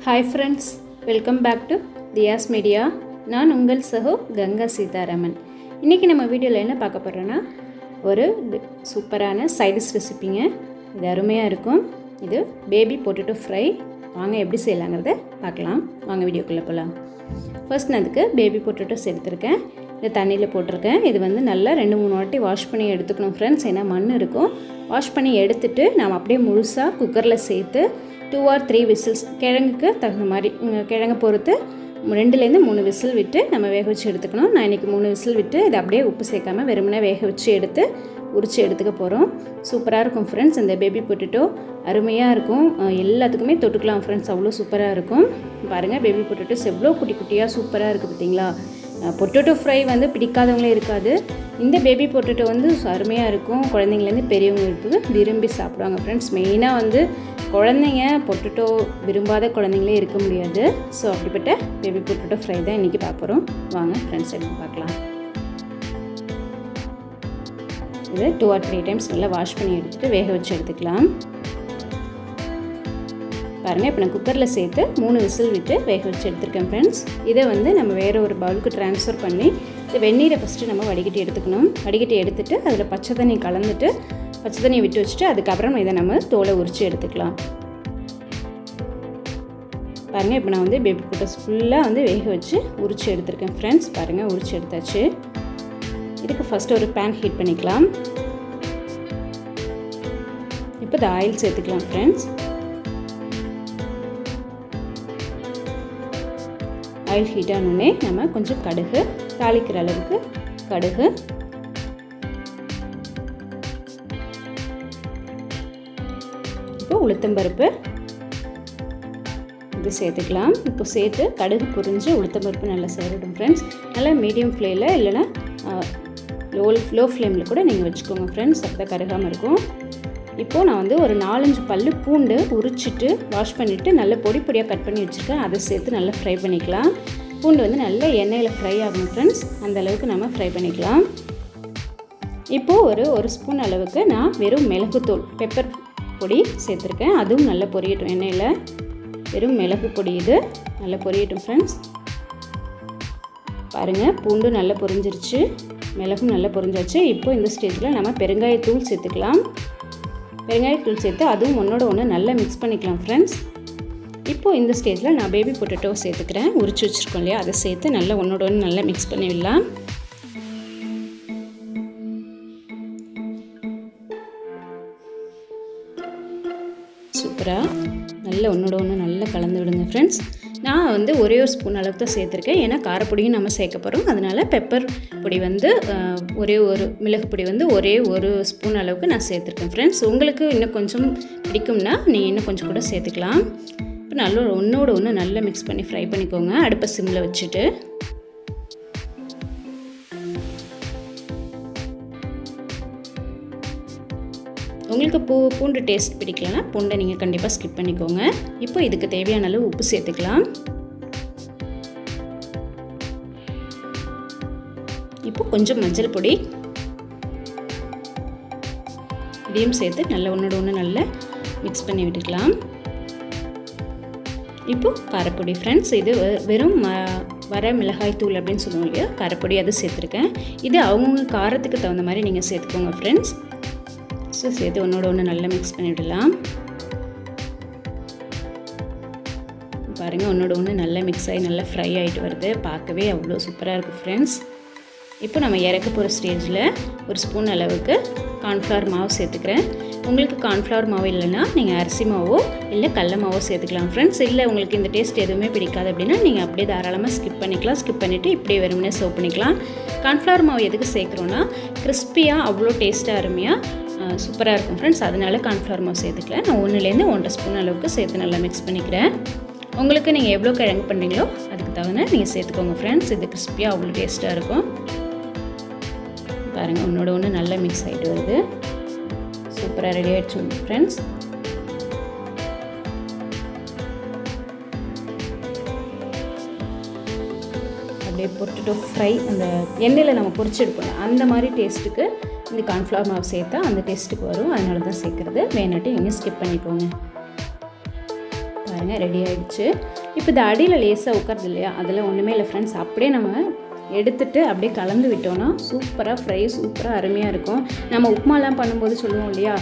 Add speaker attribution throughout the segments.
Speaker 1: Hi friends, welcome back to Thiyas media. நான் உங்கள் சகோ கங்கா சீதாராமன். இன்றைக்கி நம்ம வீடியோவில் என்ன பார்க்க போகிறோன்னா, ஒரு சூப்பரான சைடிஷ் ரெசிப்பிங்க. இது அருமையாக இருக்கும். இது பேபி பொட்டேட்டோ ஃப்ரை. வாங்க எப்படி செய்யலாங்கிறத பார்க்கலாம். வாங்க வீடியோக்குள்ளே போகலாம். ஃபர்ஸ்ட் நான் அதுக்கு பேபி பொட்டேட்டோஸ் எடுத்திருக்கேன். இதை தண்ணியில் போட்டிருக்கேன். இது நல்லா 2-3 வாட்டி வாஷ் பண்ணி எடுத்துக்கணும் ஃப்ரெண்ட்ஸ். ஏன்னா மண் இருக்கும். வாஷ் பண்ணி எடுத்துகிட்டு நாம் அப்படியே முழுசாக குக்கரில் சேர்த்து 2 or 3 விசில்ஸ், கிழங்குக்கு தகுந்த மாதிரி கிழங்கு பொறுத்து 2-3 விசில் விட்டு நம்ம வேக வச்சு எடுத்துக்கணும். நான் இன்றைக்கி 3 விசில் விட்டு இதை அப்படியே உப்பு சேர்க்காமல் வெறுமனே வேக வச்சு எடுத்து உரித்து எடுத்துக்க போகிறோம். சூப்பராக இருக்கும் ஃப்ரெண்ட்ஸ். இந்த பேபி பொட்டேட்டோ அருமையாக இருக்கும். எல்லாத்துக்குமே தொட்டுக்கலாம் ஃப்ரெண்ட்ஸ். அவ்வளோ சூப்பராக இருக்கும். பாருங்கள், பேபி பொட்டேட்டோஸ் எவ்வளோ குட்டி குட்டியாக சூப்பராக இருக்குது பார்த்தீங்களா. பொட்டேட்டோ ஃப்ரை பிடிக்காதவங்களே இருக்காது. இந்த பேபி பொட்டேட்டோ அருமையாக இருக்கும். குழந்தைங்கலேருந்து பெரியவங்க இருக்குது விரும்பி சாப்பிடுவாங்க ஃப்ரெண்ட்ஸ். மெயினாக குழந்தைங்க பொட்டேட்டோ விரும்பாத குழந்தைங்களே இருக்க முடியாது. ஸோ அப்படிப்பட்ட பேபி பொட்டேட்டோ ஃப்ரை தான் இன்றைக்கி பார்க்குறோம். வாங்க ஃப்ரெண்ட்ஸ், எடுத்து பார்க்கலாம். இது 2 or 3 டைம்ஸ் நல்லா வாஷ் பண்ணி எடுத்துகிட்டு வேக வச்சு எடுத்துக்கலாம். பாருங்கள், இப்போ நான் குக்கரில் சேர்த்து 3 விசில் விட்டு வேக வச்சு எடுத்துருக்கேன் ஃப்ரெண்ட்ஸ். இதை நம்ம வேறு ஒரு பவுலுக்கு ட்ரான்ஸ்ஃபர் பண்ணி இந்த வெந்நீரை ஃபஸ்ட்டு நம்ம வடிகட்டி எடுத்துக்கணும். வடிகட்டி எடுத்துகிட்டு அதில் பச்சை தண்ணி கலந்துட்டு பச்சை தண்ணியை விட்டு வச்சுட்டு அதுக்கப்புறம் இதை நம்ம தோலை உரித்து எடுத்துக்கலாம். பாருங்கள், இப்போ நான் பேபி பொட்டேட்டோஸ் ஃபுல்லாக வேக வச்சு உரித்து எடுத்துருக்கேன் ஃப்ரெண்ட்ஸ். பாருங்கள், உரித்து எடுத்தாச்சு. இதுக்கு ஃபஸ்ட்டு ஒரு பேன் ஹீட் பண்ணிக்கலாம். இப்போ இந்த ஆயில் சேர்த்துக்கலாம் ஃப்ரெண்ட்ஸ். ஆயில் ஹீட் ஆனோடனே நம்ம கொஞ்சம் கடுகு, தாளிக்கிற அளவுக்கு கடுகு, இப்போ உளுத்தம்பருப்பு இது சேர்த்துக்கலாம். இப்போ சேர்த்து கடுகு பொரிஞ்சு உளுத்தம்பருப்பு நல்லா சேரட்டும் ஃப்ரெண்ட்ஸ். நல்லா மீடியம் ஃப்ளேமில் இல்லைனா லோ ஃப்ளேமில் கூட நீங்கள் வச்சுக்கோங்க ஃப்ரெண்ட்ஸ். அப்போ தான் கருகாமல் இருக்கும். இப்போது நான் ஒரு 4-5 பல்லு பூண்டு உரிச்சிட்டு வாஷ் பண்ணிவிட்டு நல்ல பொடி பொடியாக கட் பண்ணி வச்சுருக்கேன். அதை சேர்த்து நல்லா ஃப்ரை பண்ணிக்கலாம். பூண்டு நல்ல எண்ணெயில் ஃப்ரை ஆகணும் ஃப்ரெண்ட்ஸ். அந்த அளவுக்கு நம்ம ஃப்ரை பண்ணிக்கலாம். இப்போது ஒரு ஸ்பூன் அளவுக்கு நான் வெறும் மிளகுத்தூள், பெப்பர் பொடி சேர்த்துருக்கேன். அதுவும் நல்லா பொரியட்டும் எண்ணெயில். வெறும் மிளகு பொடி இது நல்லா பொரியட்டும் ஃப்ரெண்ட்ஸ். பாருங்கள், பூண்டு நல்லா பொரிஞ்சிருச்சு, மிளகும் நல்லா பொரிஞ்சாச்சு. இப்போது இந்த ஸ்டேஜில் நம்ம பெருங்காயத்தூள் சேர்த்துக்கலாம். பெருங்காயத்தூள் சேர்த்து அதுவும் ஒன்று நல்லா மிக்ஸ் பண்ணிக்கலாம் ஃப்ரெண்ட்ஸ். இப்போது இந்த ஸ்டேஜில் நான் பேபி பொட்டேட்டோ சேர்த்துக்கிறேன். உரிச்சு வச்சுருக்கோம் இல்லையா, அதை சேர்த்து நல்லா ஒன்று நல்லா மிக்ஸ் பண்ணி விடலாம். சூப்பராக நல்லா ஒன்று நல்லா கலந்து விடுங்க ஃப்ரெண்ட்ஸ். நான் ஒரே ஒரு ஸ்பூன் அளவுக்கு தான் சேர்த்துருக்கேன். ஏன்னா காரப்பொடியும் நம்ம சேர்க்க போகிறோம். அதனால் பெப்பர் பொடி ஒரே ஒரு மிளகு பொடி ஒரே ஒரு ஸ்பூன் அளவுக்கு நான் சேர்த்துருக்கேன் ஃப்ரெண்ட்ஸ். உங்களுக்கு இன்னும் கொஞ்சம் பிடிக்கும்னா நீங்கள் இன்னும் கொஞ்சம் கூட சேர்த்துக்கலாம். இப்போ நல்லா ஒன்று நல்லா மிக்ஸ் பண்ணி ஃப்ரை பண்ணிக்கோங்க. அடுப்பை சிம்மில் வச்சுட்டு. உங்களுக்கு பூண்டு டேஸ்ட் பிடிக்கலன்னா பூண்டை நீங்கள் கண்டிப்பாக ஸ்கிப் பண்ணிக்கோங்க. இப்போ இதுக்கு தேவையான அளவு உப்பு சேர்த்துக்கலாம். இப்போ கொஞ்சம் மஞ்சள் பொடி இதையும் சேர்த்து நல்லா ஒன்று நல்லா மிக்ஸ் பண்ணி விட்டுக்கலாம். இப்போது காரப்பொடி ஃப்ரெண்ட்ஸ். இது வெறும் வர மிளகாய் தூள் அப்படின்னு சொல்லுவோம் இல்லையா, காரப்பொடி அது சேர்த்துருக்கேன். இது அவங்கவுங்க காரத்துக்கு தகுந்த மாதிரி நீங்கள் சேர்த்துக்கோங்க ஃப்ரெண்ட்ஸ். ஸோ சேர்த்து ஒன்று நல்லா மிக்ஸ் பண்ணிவிடலாம். பாருங்கள், ஒன்று நல்லா மிக்ஸ் ஆகி நல்லா ஃப்ரை ஆகிட்டு வருது. பார்க்கவே அவ்வளோ சூப்பராக இருக்குது ஃப்ரெண்ட்ஸ். இப்போ நம்ம இறக்க போகிற ஸ்டேஜில் ஒரு ஸ்பூன் அளவுக்கு கார்ன்ஃப்ளவர் மாவு சேர்த்துக்கிறேன். உங்களுக்கு கார்ன்ஃப்ளவர் மாவு இல்லைன்னா நீங்கள் அரிசி மாவோ இல்லை கடல மாவோ சேர்த்துக்கலாம் ஃப்ரெண்ட்ஸ். இல்லை உங்களுக்கு இந்த டேஸ்ட் எதுவுமே பிடிக்காது அப்படின்னா நீங்கள் அப்படியே தாராளமாக ஸ்கிப் பண்ணிக்கலாம். ஸ்கிப் பண்ணிவிட்டு இப்படியே வெறுமனே சர்வ் பண்ணிக்கலாம். கார்ன்ஃப்ளவர் மாவு எதுக்கு சேர்க்குறோன்னா, கிறிஸ்பியாக அவ்வளோ டேஸ்ட்டாக அருமையாக சூப்பராக இருக்கும் ஃப்ரெண்ட்ஸ். அதனால கார்ன்ஃப்ளவர் மாவு சேர்த்துக்கலாம். நான் 1-லேருந்து 1.5 ஸ்பூன் அளவுக்கு சேர்த்து நல்லா மிக்ஸ் பண்ணிக்கிறேன். உங்களுக்கு நீங்கள் எவ்வளோ கிழங்கு பண்ணுறீங்களோ அதுக்கு தகுந்த நீங்கள் சேர்த்துக்கோங்க ஃப்ரெண்ட்ஸ். இது கிறிஸ்பியாக அவ்வளோ டேஸ்ட்டாக இருக்கும். பாருங்கள், ஒன்று நல்லா மிக்ஸ் ஆகிட்டு வருது. சூப்பராக ரெடி ஆகிடுச்சு ஃப்ரெண்ட்ஸ். அப்படியே பொட்டேட்டோ ஃப்ரை அந்த எண்ணெயில் நம்ம பொரிச்சு எடுக்கணும். அந்த மாதிரி டேஸ்ட்டுக்கு இந்த கார்ன்ஃப்ளவர் மாவு சேர்த்தா அந்த டேஸ்ட்டுக்கு வரும். அதனால தான் சேர்க்குறது. வேணாட்டி நீங்கள் ஸ்கிப் பண்ணிக்கோங்க. பாருங்கள் ரெடி ஆகிடுச்சு. இப்போ இந்த அடியில் லேசாக உட்காருது இல்லையா, அதில் ஒன்றுமே இல்லை ஃப்ரெண்ட்ஸ். அப்படியே நம்ம எடுத்துகிட்டு அப்படியே கலந்து விட்டோன்னா சூப்பராக ஃப்ரை சூப்பராக அருமையாக இருக்கும். நம்ம உப்புமாலாம் பண்ணும்போது சொல்லுவோம் இல்லையா,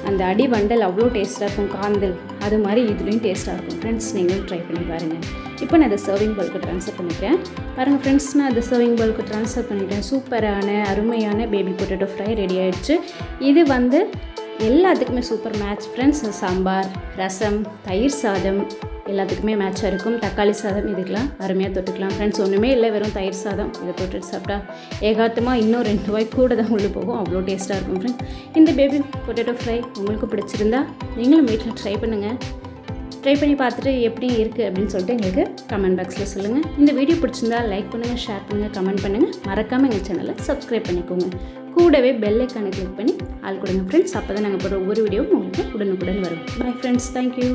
Speaker 1: அந்த அடி வண்டல் அவ்வளோ டேஸ்ட்டாக இருக்கும், காந்தல். அது மாதிரி இதுலேயும் டேஸ்ட்டாக இருக்கும் ஃப்ரெண்ட்ஸ். நீங்களும் ட்ரை பண்ணி பாருங்கள். இப்போ நான் அதை சர்விங் பவுலுக்கு ட்ரான்ஸ்ஃபர் பண்ணிக்கிறேன். பாருங்கள் ஃப்ரெண்ட்ஸ், நான் அதை சர்விங் பவுலுக்கு ட்ரான்ஸ்ஃபர் பண்ணிட்டேன். சூப்பரான அருமையான பேபி பொட்டேட்டோ ஃப்ரை ரெடி ஆகிடுச்சு. இது வந்து எல்லாத்துக்குமே சூப்பர் மேட்ச் ஃப்ரெண்ட்ஸ். சாம்பார், ரசம், தயிர் சாதம் எல்லாத்துக்குமே மேட்சாக இருக்கும். தக்காளி சாதம் இதுக்கெலாம் அருமையாக தொட்டுக்கலாம் ஃப்ரெண்ட்ஸ். ஒன்றுமே இல்லை, வெறும் தயிர் சாதம் இதை தொட்டுட்டு சாப்பிட்டா ஏகாத்தமாக இன்னும் 2 ரூபாய் கூட தான் உள்ளே போகும். அவ்வளோ டேஸ்ட்டாக இருக்கும் ஃப்ரெண்ட்ஸ். இந்த பேபி பொட்டேட்டோ ஃப்ரை உங்களுக்கு பிடிச்சிருந்தா நீங்களும் வீட்டில் ட்ரை பண்ணுங்கள். ட்ரை பண்ணி பார்த்துட்டு எப்படி இருக்குது அப்படின்னு சொல்லிட்டு எங்களுக்கு கமெண்ட் பாக்ஸில் சொல்லுங்கள். இந்த வீடியோ பிடிச்சிருந்தா லைக் பண்ணுங்கள், ஷேர் பண்ணுங்கள், கமெண்ட் பண்ணுங்கள். மறக்காமல் எங்கள் சேனலை சப்ஸ்கிரைப் பண்ணிக்கோங்க. கூடவே பெல் ஐக்கானை கிளிக் பண்ணி ஆள் கொடுங்க ஃப்ரெண்ட்ஸ். அப்போ தான் நாங்கள் போடுற ஒவ்வொரு வீடியோவும் உங்களுக்கு உடனுக்குடன் வரும். Bye friends, thank you.